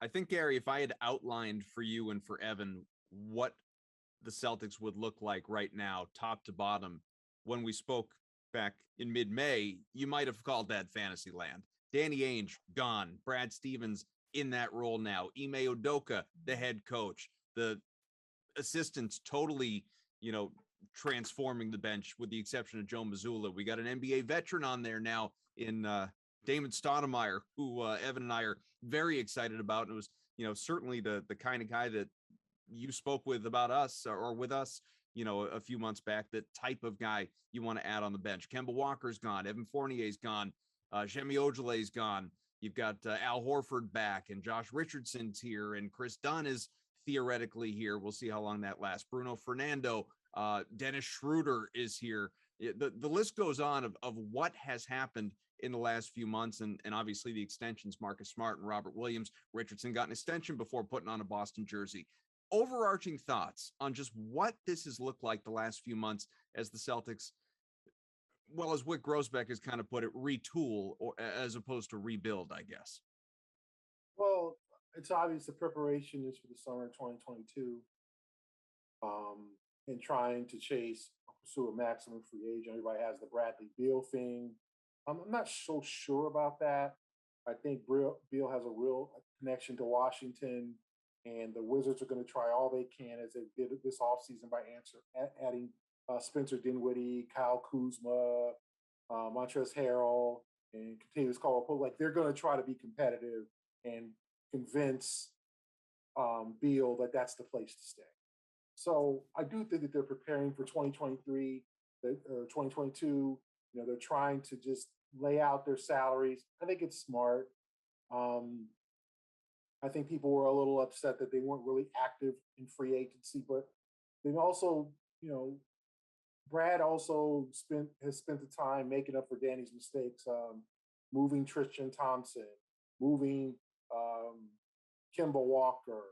I think, Gary, if I had outlined for you and for Evan what the Celtics would look like right now, top to bottom, when we spoke back in mid-May, you might have called that fantasy land. Danny Ainge, gone. Brad Stevens in that role now. Ime Udoka, the head coach. The assistants totally, transforming the bench with the exception of Joe Mazzulla. We got an NBA veteran on there now in Damon Stoudemire, who Evan and I are very excited about. And it was, certainly the kind of guy that you spoke with about us or with us, a few months back, that type of guy you want to add on the bench. Kemba Walker's gone. Evan Fournier's gone. Shemi Ojeley's gone. You've got Al Horford back, and Josh Richardson's here, and Kris Dunn is theoretically here. We'll see how long that lasts. Bruno Fernando, Dennis Schroeder is here. The list goes on of what has happened in the last few months, and obviously the extensions, Marcus Smart and Robert Williams. Richardson got an extension before putting on a Boston jersey. Overarching thoughts on just what this has looked like the last few months as the Celtics, well, as Wick Grosbeck has kind of put it, retool, or as opposed to rebuild, I guess. Well, it's obvious the preparation is for the summer of 2022, and trying to pursue a maximum free agent. Everybody has the Bradley Beal thing. I'm not so sure about that. I think Beal has a real connection to Washington, and the Wizards are going to try all they can, as they did this offseason, by adding Spencer Dinwiddie, Kyle Kuzma, Montrezl Harrell, and Kentavious Caldwell. Like, they're going to try to be competitive and convince Beal that that's the place to stay. So I do think that they're preparing for 2023 or 2022. They're trying to just lay out their salaries. I think it's smart. I think people were a little upset that they weren't really active in free agency, but they also, Brad also has spent the time making up for Danny's mistakes, moving Tristan Thompson, moving Kemba Walker,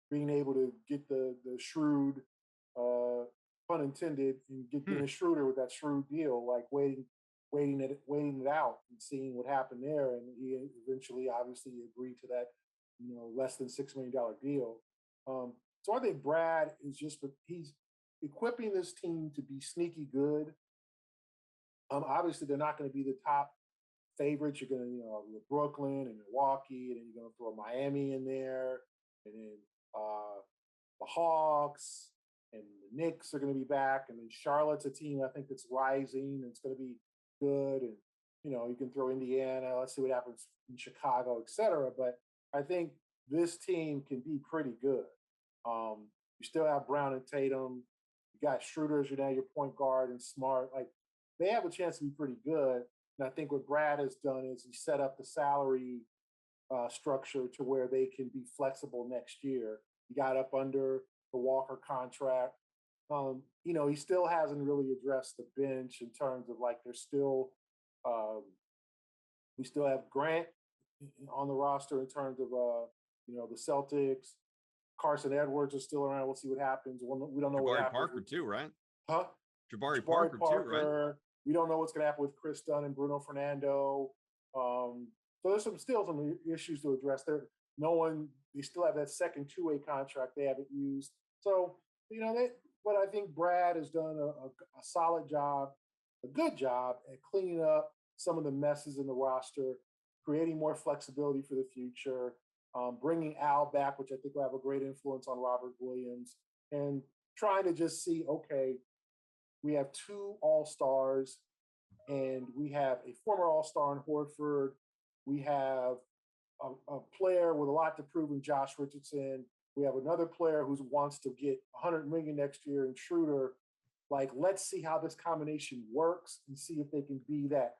being able to get the shrewd, pun intended, and get Dennis Schroeder with that shrewd deal, like waiting it out and seeing what happened there. And he eventually obviously agreed to that, less than $6 million deal. So I think Brad is he's equipping this team to be sneaky good. Obviously they're not going to be the top favorites. You're going to, Brooklyn and Milwaukee, and then you're going to throw Miami in there, and then the Hawks and the Knicks are going to be back, and then Charlotte's a team I think that's rising, and it's going to be good. And you can throw Indiana. Let's see what happens in Chicago, et cetera. But I think this team can be pretty good. You still have Brown and Tatum. You got Schroeder as your point guard, and Smart. Like, they have a chance to be pretty good. And I think what Brad has done is he set up the salary structure to where they can be flexible next year. He got up under the Walker contract. He still hasn't really addressed the bench in terms of, like, there's still we still have Grant on the roster in terms of the Celtics. Carson Edwards is still around. We'll see what happens. We don't know what happens. Parker too, right? Huh? Jabari Parker too, right? We don't know what's going to happen with Kris Dunn and Bruno Fernando. So there's still some issues to address there. They still have that second two-way contract they haven't used. So, but I think Brad has done a solid job, a good job at cleaning up some of the messes in the roster, creating more flexibility for the future, bringing Al back, which I think will have a great influence on Robert Williams, and trying to just see, okay, we have two All-Stars, and we have a former All-Star in Horford. We have a player with a lot to prove in Josh Richardson. We have another player who wants to get $100 million next year in Schroeder. Like, let's see how this combination works and see if they can be that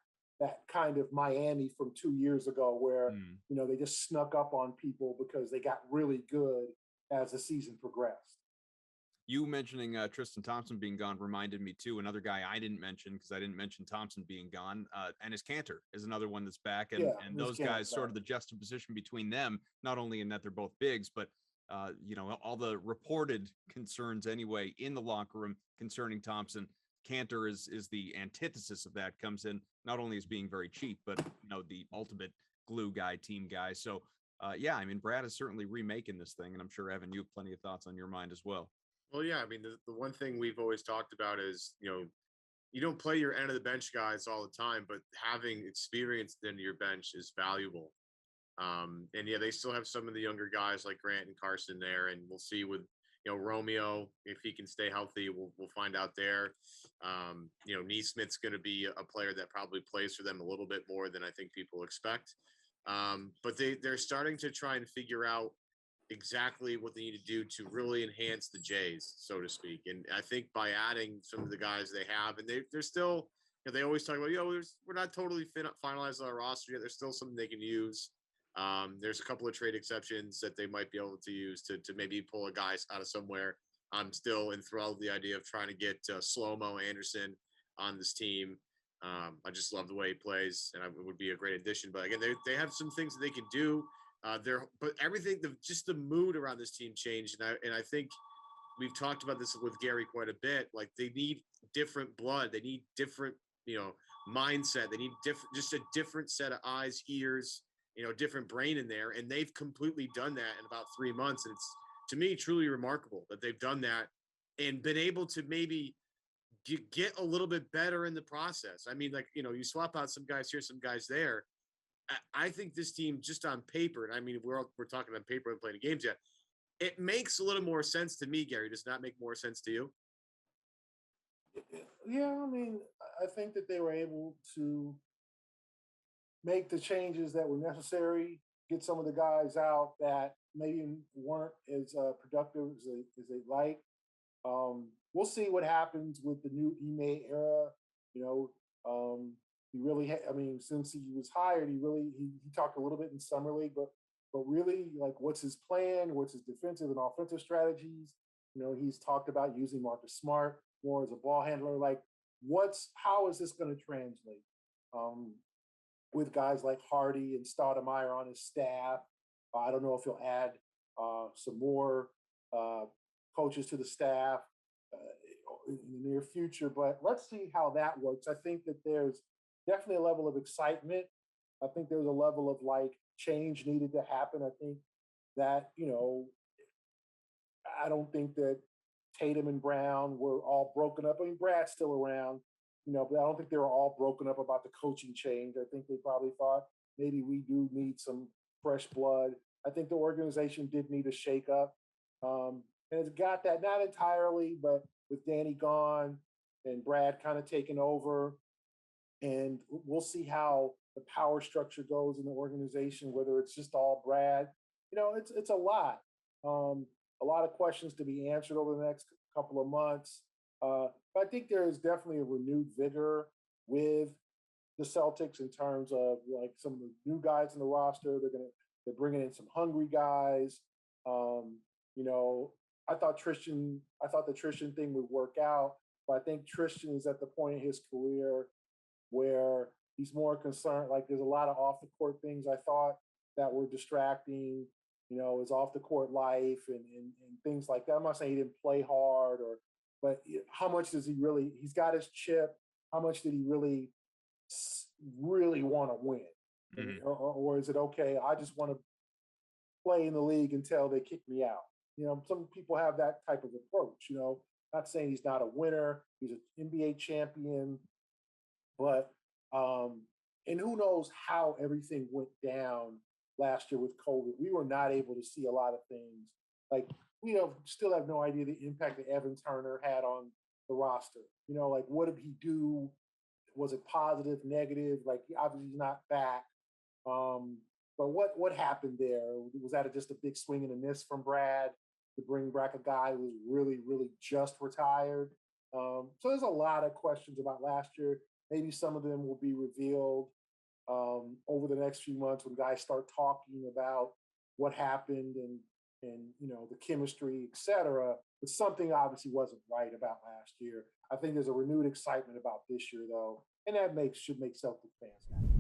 kind of Miami from 2 years ago, where they just snuck up on people because they got really good as the season progressed. You mentioning Tristan Thompson being gone reminded me too. Another guy I didn't mention because I didn't mention Thompson being gone. Enes Kanter is another one that's back, and those guys, sort of the juxtaposition between them, not only in that they're both bigs, but all the reported concerns anyway in the locker room concerning Thompson. Cantor is the antithesis of that, comes in not only as being very cheap, but the ultimate glue guy, team guy. So yeah, I mean, Brad is certainly remaking this thing, and I'm sure, Evan, you have plenty of thoughts on your mind as well. Well, yeah, I mean, the one thing we've always talked about is, you don't play your end of the bench guys all the time, but having experience at the end of your bench is valuable. And yeah, they still have some of the younger guys like Grant and Carson there, and we'll see with Romeo, if he can stay healthy, we'll find out there. Neesmith's going to be a player that probably plays for them a little bit more than I think people expect. But they're starting to try and figure out exactly what they need to do to really enhance the Jays, so to speak. And I think by adding some of the guys they have, and they're still, they always talk about, we're not totally finalized on our roster yet. There's still something they can use. There's a couple of trade exceptions that they might be able to use to maybe pull a guy out of somewhere. I'm still enthralled with the idea of trying to get Slow-Mo Anderson on this team. I just love the way he plays, and it would be a great addition. But again, they have some things that they can do. But everything, just the mood around this team changed, and I think we've talked about this with Gary quite a bit. Like, they need different blood, they need different, mindset, they need just a different set of eyes, ears, different brain in there, and they've completely done that in about 3 months. And it's, to me, truly remarkable that they've done that and been able to maybe get a little bit better in the process. I mean, like, you swap out some guys here, some guys there. I think this team, just on paper, and I mean, we're talking on paper and playing the games yet, it makes a little more sense to me, Gary. Does not make more sense to you? Yeah, I mean, I think that they were able to make the changes that were necessary, get some of the guys out that maybe weren't as productive as they like. We'll see what happens with the new Ime era. He really, since he was hired, he talked a little bit in summer league, but really, like, what's his plan? What's his defensive and offensive strategies? He's talked about using Marcus Smart more as a ball handler. Like, how is this going to translate? With guys like Hardy and Stoudemire on his staff. I don't know if he'll add some more coaches to the staff in the near future, but let's see how that works. I think that there's definitely a level of excitement. I think there's a level of, like, change needed to happen. I think that, I don't think that Tatum and Brown were all broken up. I mean, Brad's still around, but I don't think they were all broken up about the coaching change. I think they probably thought maybe we do need some fresh blood. I think the organization did need a shakeup. And it's got that, not entirely, but with Danny gone and Brad kind of taking over. And we'll see how the power structure goes in the organization, whether it's just all Brad. It's a lot. A lot of questions to be answered over the next couple of months. But I think there is definitely a renewed vigor with the Celtics in terms of, like, some of the new guys in the roster. They're bringing in some hungry guys. I thought the Tristan thing would work out, but I think Tristan is at the point in his career where he's more concerned. Like, there's a lot of off the court things I thought that were distracting, his off the court life and things like that. I'm not saying he didn't play hard, but how much does he's got his chip. How much did he really want to win? Mm-hmm. Or is it, okay, I just want to play in the league until they kick me out? Some people have that type of approach, not saying he's not a winner. He's an NBA champion, but, and who knows how everything went down last year with COVID. We were not able to see a lot of things. Like, we still have no idea the impact that Evan Turner had on the roster. Like, what did he do? Was it positive, negative? Like, obviously he's not back. But what happened there? Was that just a big swing and a miss from Brad to bring back a guy who was really, really just retired? So there's a lot of questions about last year. Maybe some of them will be revealed over the next few months when guys start talking about what happened and the chemistry, et cetera. But something obviously wasn't right about last year. I think there's a renewed excitement about this year, though, and that should make Celtics fans happy.